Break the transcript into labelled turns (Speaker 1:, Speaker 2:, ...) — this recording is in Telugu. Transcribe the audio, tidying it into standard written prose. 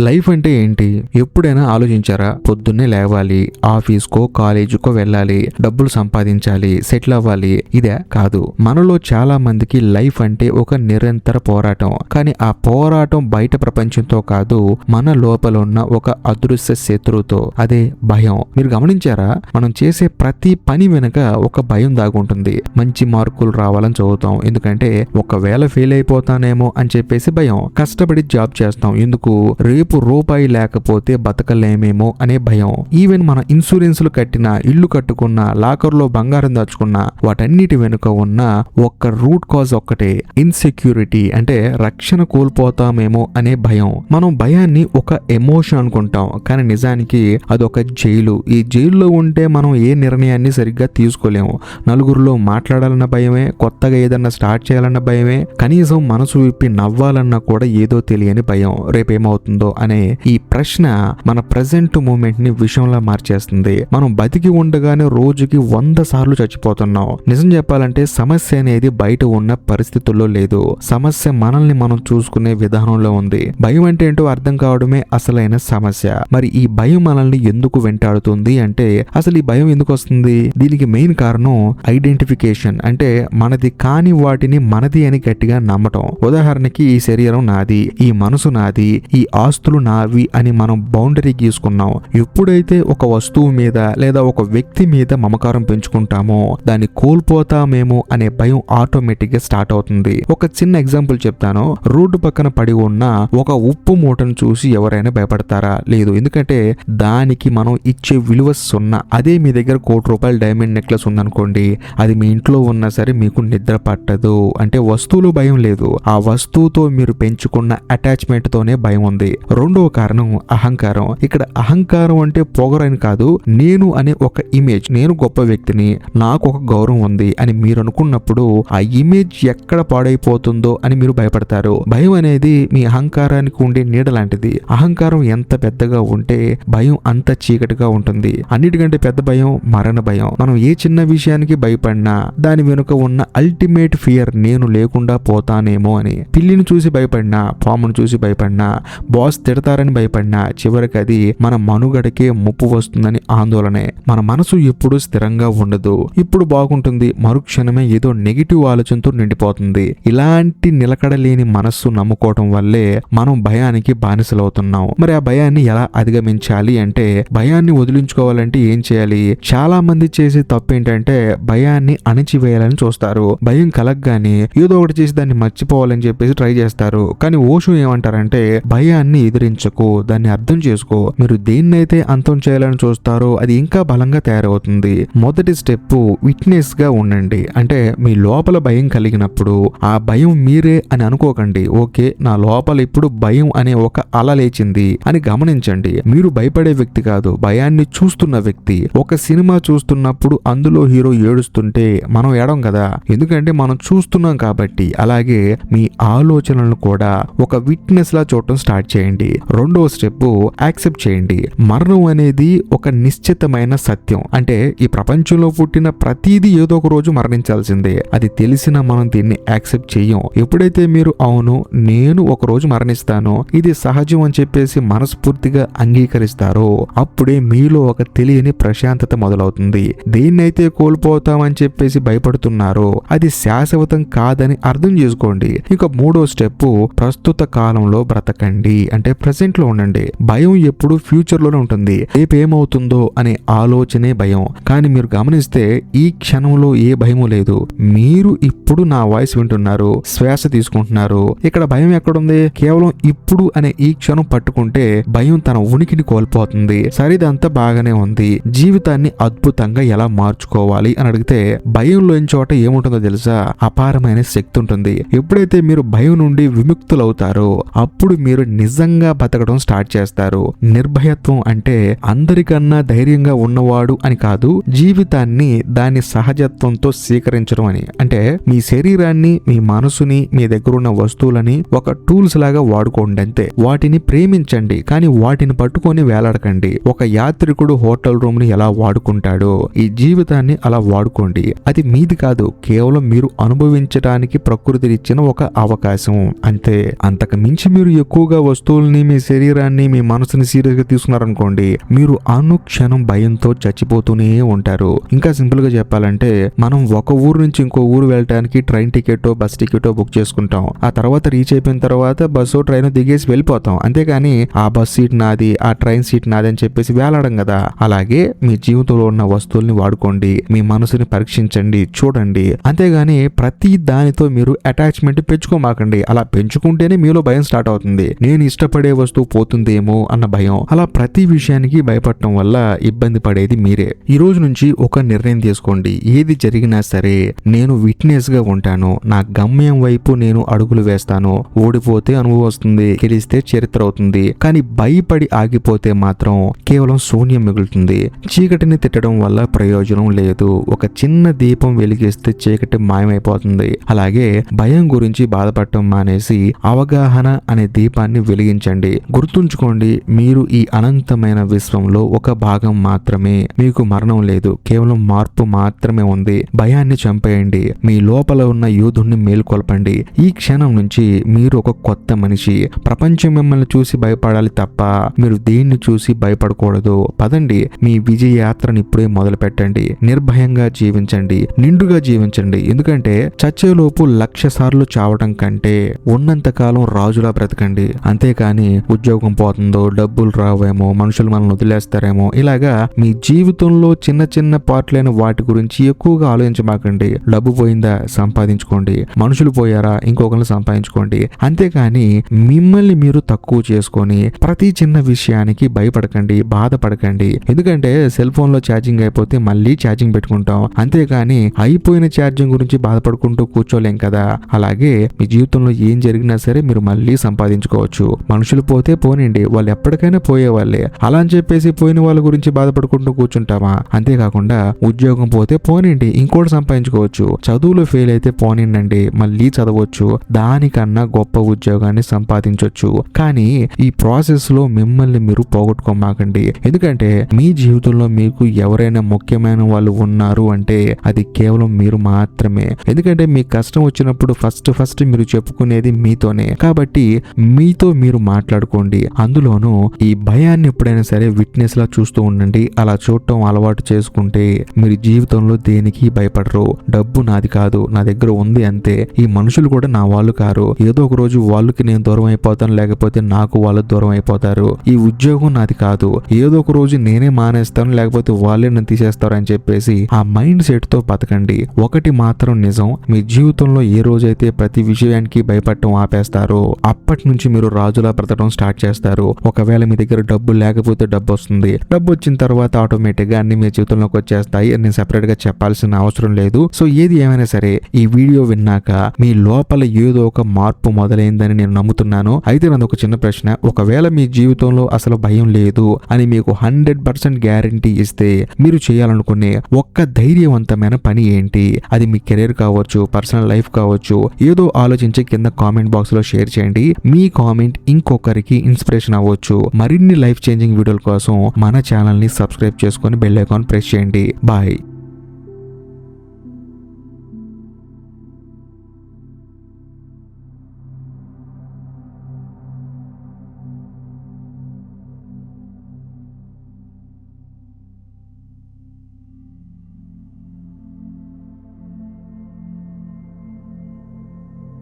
Speaker 1: లైఫ్ అంటే ఏంటి? ఎప్పుడైనా ఆలోచించారా? పొద్దున్నే లేవాలి, ఆఫీస్కో కాలేజీకో వెళ్ళాలి, డబ్బులు సంపాదించాలి, సెటిల్ అవ్వాలి. ఇదే కాదు. మనలో చాలా మందికి లైఫ్ అంటే ఒక నిరంతర పోరాటం. కానీ ఆ పోరాటం బయట ప్రపంచంతో కాదు, మన లోపల ఉన్న ఒక అదృశ్య శత్రువుతో. అదే భయం. మీరు గమనించారా? మనం చేసే ప్రతి పని వెనుక ఒక భయం దాగుంటుంది. మంచి మార్కులు రావాలని చదువుతాం, ఎందుకంటే ఒకవేళ ఫెయిల్ అయిపోతానేమో అని చెప్పేసి భయం. కష్టపడి జాబ్ చేస్తాం, ఎందుకు? రేపు రూపాయి లేకపోతే బతకలేమేమో అనే భయం. ఈవెన్ మన ఇన్సూరెన్స్లు కట్టినా, ఇల్లు కట్టుకున్నా, లాకర్లో బంగారం దాచుకున్నా, వాటన్నిటి వెనుక ఉన్న ఒక్క రూట్ కాజ్ ఒక్కటే, ఇన్సెక్యూరిటీ. అంటే రక్షణ కోల్పోతామేమో అనే భయం. మనం భయాన్ని ఒక ఎమోషన్ అనుకుంటాం, కానీ నిజానికి అదొక జైలు. ఈ జైల్లో ఉంటే మనం ఏ నిర్ణయాన్ని సరిగ్గా తీసుకోలేము. నలుగురిలో మాట్లాడాలన్న భయమే, కొత్తగా ఏదన్నా స్టార్ట్ చేయాలన్న భయమే, కనీసం మనసు విప్పి నవ్వాలన్నా కూడా ఏదో తెలియని భయం. రేపేమవుతుందో అనే ఈ ప్రశ్న మన ప్రజెంట్ మూమెంట్ ని విషయంలా మార్చేస్తుంది. మనం బతికి ఉండగానే రోజుకి 100 సార్లు చచ్చిపోతున్నాం. నిజం చెప్పాలంటే సమస్య అనేది బయట ఉన్న పరిస్థితుల్లో లేదు, సమస్య మనల్ని మనం చూసుకునే విధానంలో ఉంది. భయం అంటే ఏంటో అర్థం కావడమే అసలైన సమస్య. మరి ఈ భయం మనల్ని ఎందుకు వెంటాడుతుంది అంటే, అసలు ఈ భయం ఎందుకు వస్తుంది? దీనికి మెయిన్ కారణం ఐడెంటిఫికేషన్. అంటే మనది కాని వాటిని మనది అని గట్టిగా నమ్మటం. ఉదాహరణకి ఈ శరీరం నాది, ఈ మనసు నాది, ఈ ఆస్తులు నావి అని మనం బౌండరీ గీసుకున్నాం. ఎప్పుడైతే ఒక వస్తువు మీద లేదా ఒక వ్యక్తి మీద మమకారం పెంచుకుంటామో, దాన్ని కోల్పోతామేమో అనే భయం ఆటోమేటిక్ గా స్టార్ట్ అవుతుంది. ఒక చిన్న ఎగ్జాంపుల్ చెప్తాను. రోడ్డు పక్కన పడి ఉన్న ఒక ఉప్పు మూటను చూసి ఎవరైనా భయపడతారా? లేదు. ఎందుకంటే దానికి మనం ఇచ్చే విలువ 0. అదే మీ దగ్గర ₹1,00,00,000 డైమండ్ నెక్లెస్ ఉందనుకోండి, అది మీ ఇంట్లో ఉన్నా సరే మీకు నిద్ర పట్టదు. అంటే వస్తువులు భయం లేదు, ఆ వస్తువుతో మీరు పెంచుకున్న అటాచ్మెంట్ తోనే భయం ఉంది. రెండవ కారణం అహంకారం. ఇక్కడ అహంకారం అంటే పొగరని కాదు, నేను అనే ఒక ఇమేజ్, నేను గొప్ప వ్యక్తిని, నాకు ఒక గౌరవం ఉంది అని మీరు అనుకున్నప్పుడు ఆ ఇమేజ్ ఎక్కడ పాడైపోతుందో అని మీరు భయపడతారు. భయం అనేది మీ అహంకారానికి ఉండే నీడ లాంటిది. అహంకారం ఎంత పెద్దగా ఉంటే భయం అంత చీకటిగా ఉంటుంది. అన్నిటికంటే పెద్ద భయం మరణ భయం. మనం ఏ చిన్న విషయానికి భయపడినా దాని వెనుక ఉన్న అల్టిమేట్ ఫియర్ నేను లేకుండా పోతానేమో అని. పిల్లిని చూసి భయపడినా, పామును చూసి భయపడినా, బాస్ తిడతారని భయపడినా, చివరికి అది మన మనుగడకే ముప్పు వస్తుందని ఆందోళనే. మన మనసు ఎప్పుడు స్థిరంగా ఉండదు. ఇప్పుడు బాగుంటుంది, మరుక్షణమే ఏదో నెగిటివ్ ఆలోచనతో నిండిపోతుంది. ఇలాంటి నిలకడలేని మనస్సు నమ్ముకోవటం వల్లే మనం భయానికి బానిసలవుతున్నాం. మరి ఆ భయాన్ని ఎలా అధిగమించాలి అంటే, భయాన్ని వదిలించుకోవాలంటే ఏం చేయాలి? చాలా మంది చేసే తప్పు ఏంటంటే భయాన్ని అణిచివేయాలని చూస్తారు. భయం కలగ్గానే ఏదో ఒకటి చేసి దాన్ని మర్చిపోవాలని చెప్పేసి ట్రై చేస్తారు. కానీ ఓషో ఏమంటారంటే, భయాన్ని ఎదిరించకు, దాన్ని అర్థం చేసుకో. మీరు దేన్నైతే అంతం చేయాలని చూస్తారో అది ఇంకా బలంగా తయారవుతుంది. మొదటి స్టెప్ విట్నెస్ గా ఉండండి. అంటే మీ లోపల భయం కలిగినప్పుడు ఆ భయం మీరే అని అనుకోకండి. ఓకే, నా లోపల ఇప్పుడు భయం అనే ఒక అల లేచింది అని గమనించండి. మీరు భయపడే వ్యక్తి కాదు, భయాన్ని చూస్తున్న వ్యక్తి. ఒక సినిమా చూస్తున్నప్పుడు అందులో హీరో ఏడుస్తుంటే మనం ఏడం కదా, ఎందుకంటే మనం చూస్తున్నాం కాబట్టి. అలాగే మీ ఆలోచనలను కూడా ఒక విట్నెస్ లా చూడటం స్టార్ట్ చేయండి. రెండవ స్టెప్ యాక్సెప్ట్ చేయండి. మరణం అనేది ఒక నిశ్చితమైన సత్యం. అంటే ఈ ప్రపంచంలో పుట్టిన ప్రతిదీ ఏదో ఒక రోజు మరణించాల్సిందే. అది తెలిసినా మనం దీన్ని యాక్సెప్ట్ చెయ్యం. ఎప్పుడైతే మీరు అవును నేను ఒక రోజు మరణిస్తాను, ఇది సహజం అని చెప్పేసి మనస్ఫూర్తిగా అంగీకరిస్తారో, అప్పుడే మీలో ఒక తెలియని ప్రశాంతత మొదలవుతుంది. దేన్నైతే కోల్పోతామని చెప్పేసి భయపడుతున్నారో అది శాశ్వతం కాదని అర్థం చేసుకోండి. ఇక మూడో స్టెప్ ప్రస్తుత కాలంలో బ్రతకండి. అంటే ప్రెసెంట్ లో ఉండండి. భయం ఎప్పుడు ఫ్యూచర్ లోనే ఉంటుంది. రేపు ఏమవుతుందో అనే ఆలోచనే భయం. కానీ మీరు గమనిస్తే ఈ క్షణంలో ఏ భయము లేదు. మీరు ఇప్పుడు నా వాయిస్ వింటున్నారు, శ్వాస తీసుకుంటున్నారు. ఇక్కడ భయం ఎక్కడుంది? కేవలం ఇప్పుడు అనే ఈ క్షణం పట్టుకుంటే భయం తన ఉనికిని కోల్పోతుంది. సరిదంతా బాగానే ఉంది, జీవితాన్ని అద్భుతంగా ఎలా మార్చుకోవాలి అని అడిగితే భయంలోని చోట ఏముంటుందో తెలుసా? అపారమైన శక్తి ఉంటుంది. ఎప్పుడైతే మీరు భయం నుండి విముక్తులవుతారో అప్పుడు మీరు నిజంగా బతకడం స్టార్ట్ చేస్తారు. నిర్భయత్వం అంటే అందరికన్నా ధైర్యంగా ఉన్నవాడు అని కాదు, జీవితాన్ని దాని సహజత్వంతో స్వీకరించడం అని. అంటే మీ శరీరాన్ని, మీ మనసుని, మీ దగ్గరున్న వస్తువులని ఒక టూల్స్ లాగా వాడుకోండి అంతే. వాటిని ప్రేమించండి, కానీ వాటిని పట్టుకొని వేలాడకండి. ఒక యాత్రికుడు హోటల్ రూమ్ ని ఎలా వాడుకుంటాడో ఈ జీవితాన్ని అలా వాడుకోండి. అది మీది కాదు, కేవలం మీరు అనుభవించడానికి ప్రకృతి ఇచ్చిన ఒక అవకాశం అంతే. అంతకు మించి మీరు ఎక్కువగా వస్తువుల్ని మిమ్మల్ని, మీ శరీరాన్ని, మీ మనసుని సీరియస్ గా తీసుకున్నారనుకోండి, మీరు అనుక్షణం భయంతో చచ్చిపోతూనే ఉంటారు. ఇంకా సింపుల్ గా చెప్పాలంటే, మనం ఒక ఊరు నుంచి ఇంకో ఊరు వెళ్ళడానికి ట్రైన్ టికెటో బస్ టికెటో బుక్ చేసుకుంటాం. ఆ తర్వాత రీచ్ అయిపోయిన తర్వాత బస్సు ట్రైన్ దిగేసి వెళ్ళిపోతాం. అంతేగాని ఆ బస్ సీట్ నాది, ఆ ట్రైన్ సీట్ నాది అని చెప్పేసి వేలాడం కదా. అలాగే మీ జీవితంలో ఉన్న వస్తువుల్ని వాడుకోండి, మీ మనసుని పరీక్షించండి, చూడండి. అంతేగాని ప్రతి దానితో మీరు అటాచ్మెంట్ పెంచుకోమాకండి. అలా పెంచుకుంటేనే మీలో భయం స్టార్ట్ అవుతుంది. నేను ఇష్టపడే వస్తువు పోతుందేమో అన్న భయం. అలా ప్రతి విషయానికి భయపడటం వల్ల ఇబ్బంది పడేది మీరే. ఈ రోజు నుంచి ఒక నిర్ణయం తీసుకోండి. ఏది జరిగినా సరే నేను విట్నెస్ గా ఉంటాను, నా గమ్యం వైపు నేను అడుగులు వేస్తాను. ఓడిపోతే అనుభవం వస్తుంది, గెలిస్తే చరిత్ర అవుతుంది. కానీ భయపడి ఆగిపోతే మాత్రం కేవలం శూన్యం మిగులుతుంది. చీకటిని తిట్టడం వల్ల ప్రయోజనం లేదు. ఒక చిన్న దీపం వెలిగిస్తే చీకటి మాయమైపోతుంది. అలాగే భయం గురించి బాధపడటం మానేసి అవగాహన అనే దీపాన్ని వెలిగించండి. గుర్తుంచుకోండి, మీరు ఈ అనంతమైన విశ్వంలో ఒక భాగం మాత్రమే. మీకు మరణం లేదు, కేవలం మార్పు మాత్రమే ఉంది. భయాన్ని చంపేయండి, మీ లోపల ఉన్న యోధుణ్ణి మేల్కొల్పండి. ఈ క్షణం నుంచి మీరు ఒక కొత్త మనిషి. ప్రపంచం మిమ్మల్ని చూసి భయపడాలి తప్ప మీరు దేన్ని చూసి భయపడకూడదు. పదండి, మీ విజయ యాత్రను ఇప్పుడే మొదలు పెట్టండి. నిర్భయంగా జీవించండి, నిండుగా జీవించండి. ఎందుకంటే చచ్చేలోపు 1,00,000 సార్లు చావడం కంటే ఉన్నంతకాలం రాజులా బ్రతకండి. అంతేకాని ఉద్యోగం పోతుందో, డబ్బులు రావేమో, మనుషులు మనల్ని వదిలేస్తారేమో, ఇలాగా మీ జీవితంలో చిన్న చిన్న పార్ట్లైన వాటి గురించి ఎక్కువగా ఆలోచించమాకండి. డబ్బు పోయిందా, సంపాదించుకోండి. మనుషులు పోయారా, ఇంకొకరిని సంపాదించుకోండి. అంతేకాని మిమ్మల్ని మీరు తక్కువ చేసుకొని ప్రతి చిన్న విషయానికి భయపడకండి, బాధపడకండి. ఎందుకంటే సెల్ ఫోన్ లో ఛార్జింగ్ అయిపోతే మళ్ళీ ఛార్జింగ్ పెట్టుకుంటాం. అంతేకాని అయిపోయిన ఛార్జింగ్ గురించి బాధపడుకుంటూ కూర్చోలేం కదా. అలాగే మీ జీవితంలో ఏం జరిగినా సరే మీరు మళ్ళీ సంపాదించుకోవచ్చు. మనుషులు పోతే పోనండి, వాళ్ళు ఎప్పటికైనా పోయేవాళ్ళే. అలా అని చెప్పేసి పోయిన వాళ్ళ గురించి బాధపడుకుంటూ కూర్చుంటామా? అంతేకాకుండా ఉద్యోగం పోతే పోనండి, ఇంకోటి సంపాదించుకోవచ్చు. చదువులో ఫెయిల్ అయితే పోనిండండి, మళ్ళీ చదవచ్చు. దానికన్నా గొప్ప ఉద్యోగాన్ని సంపాదించవచ్చు. కానీ ఈ ప్రాసెస్ లో మిమ్మల్ని మీరు పోగొట్టుకోమాకండి. ఎందుకంటే మీ జీవితంలో మీకు ఎవరైనా ముఖ్యమైన వాళ్ళు ఉన్నారు అంటే అది కేవలం మీరు మాత్రమే. ఎందుకంటే మీ కష్టం వచ్చినప్పుడు ఫస్ట్ మీరు చెప్పుకునేది మీతోనే. కాబట్టి మీతో మీరు మాట్లాడుకోండి. అందులోనూ ఈ భయాన్ని ఎప్పుడైనా సరే విట్నెస్ లా చూస్తూ ఉండండి. అలా చూడటం అలవాటు చేసుకుంటే మీరు జీవితంలో దేనికి భయపడరు. డబ్బు నాది కాదు, నా దగ్గర ఉంది అంతే. ఈ మనుషులు కూడా నా వాళ్ళు కారు. ఏదో ఒక రోజు వాళ్ళకి నేను దూరం అయిపోతాను, లేకపోతే నాకు వాళ్ళు దూరం అయిపోతారు. ఈ ఉద్యోగం నాది కాదు, ఏదో ఒక రోజు నేనే మానేస్తాను, లేకపోతే వాళ్ళే నన్ను తీసేస్తారు అని చెప్పేసి ఆ మైండ్ సెట్ తో బతకండి. ఒకటి మాత్రం నిజం, మీ జీవితంలో ఏ రోజైతే ప్రతి విషయానికి భయపడటం ఆపేస్తారో అప్పటి నుంచి మీరు రాజులా బ్రతకడం స్టార్ట్ చేస్తారు. ఒకవేళ మీ దగ్గర డబ్బు లేకపోతే డబ్బు వస్తుంది. డబ్బు వచ్చిన తర్వాత ఆటోమేటిక్ గా అన్ని మీ జీవితంలోకి వచ్చేస్తాయి. నేను సెపరేట్ గా చెప్పాల్సిన అవసరం లేదు. సో ఏది ఏమైనా సరే ఈ వీడియో విన్నాక మీ లోపల ఏదో ఒక మార్పు మొదలైందని నేను నమ్ముతున్నాను. అయితే నాది ఒక చిన్న ప్రశ్న, ఒకవేళ మీ జీవితంలో అసలు భయం లేదు అని మీకు 100% గ్యారంటీ ఇస్తే మీరు చేయాలనుకునే ఒక్క ధైర్యవంతమైన పని ఏంటి? అది మీ కెరీర్ కావచ్చు, పర్సనల్ లైఫ్ కావచ్చు. ఏదో ఆలోచించి కింద కామెంట్ బాక్స్ లో షేర్ చేయండి. మీ కామెంట్ ఇంకొకరికి ఇన్స్పిరేషన్ అవ్వచ్చు. మరిన్ని లైఫ్ చేంజింగ్ వీడియోల కోసం మన ఛానల్ ని సబ్స్క్రైబ్ చేసుకొని బెల్ ఐకాన్ ప్రెస్ చేయండి. బాయ్.